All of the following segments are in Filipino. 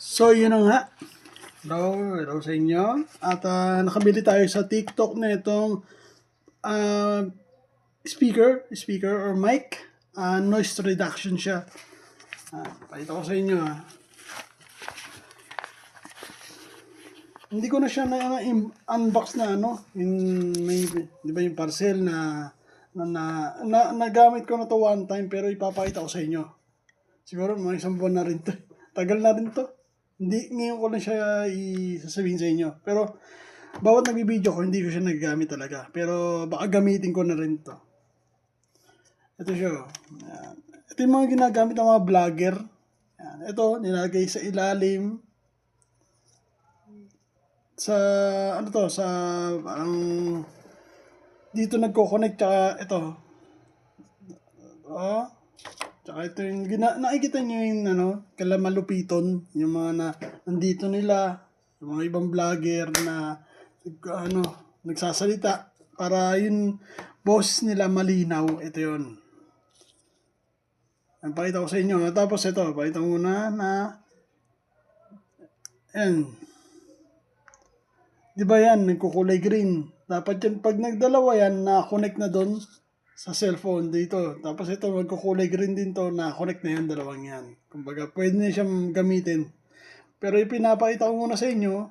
So, yun na nga. Hello sa inyo. At nakabili tayo sa TikTok na itong uh, speaker or mic. Noise reduction siya. Pakita ko sa inyo. Hindi ko na siya unbox na may, di ba yung parcel na nagamit ko na to one time, pero ipapakita ko sa inyo. Siguro mga isang buwan na rin to. Tagal na rin to. Hindi, ngayon ko lang siya isasabihin sa inyo. Pero, bawat nagbibideo ko, hindi ko siya nagagamit talaga. Pero, baka gamitin ko na rin to. Ito siya. Ayan. Ito yung mga ginagamit ng mga vlogger. Ayan. Ito, nilagay sa ilalim. Sa, parang, dito nagko-connect, tsaka ito. Tsaka ito yung, nakikita nyo yung, kalamalupiton, yung mga nandito nila, yung mga ibang vlogger na, nagsasalita, para yung boss nila malinaw, ito yun. Ang pakita ko sa inyo, tapos ito, pakita ko muna na, yan. Diba yan, nagkukulay green. Dapat yan, pag nagdalawa yan, na-connect na doon, sa cellphone dito. Tapos ito, magkukulay green din to, na-connect na yan, dalawang yan. Kumbaga, pwede na siyang gamitin. Pero pinapakita ko muna sa inyo,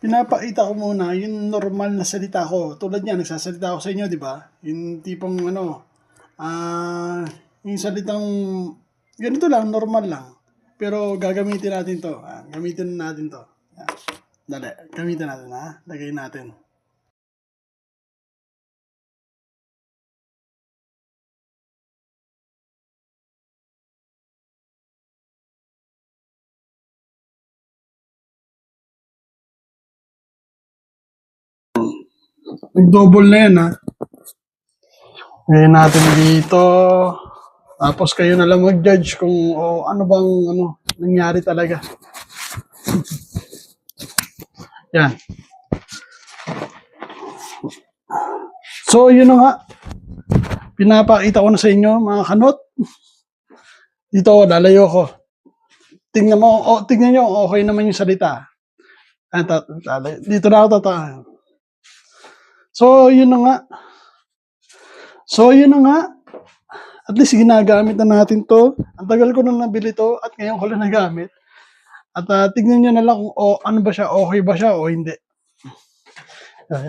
yung normal na salita ko. Tulad niya, nagsasalita ako sa inyo, di ba? Yung tipong yung salitang, ganito lang, normal lang. Pero gagamitin natin to. Gamitin natin to. Dali, gamitin natin Lagay natin. Nag-double na yan Ngayon natin dito. Tapos kayo na lang mag-judge kung ano bang nangyari talaga. Yan. So, yun na nga. Pinapakita ko na sa inyo, mga kanot. Dito, lalayo ko. Tingnan nyo, okay naman yung salita. Dito na ako tatahan. So, yun na nga. At least ginagamit na natin to. Ang tagal ko nang nabili to at ngayon ko lang nagamit. At tignan nyo na lang kung ano ba siya, okay ba siya o hindi. Ayan.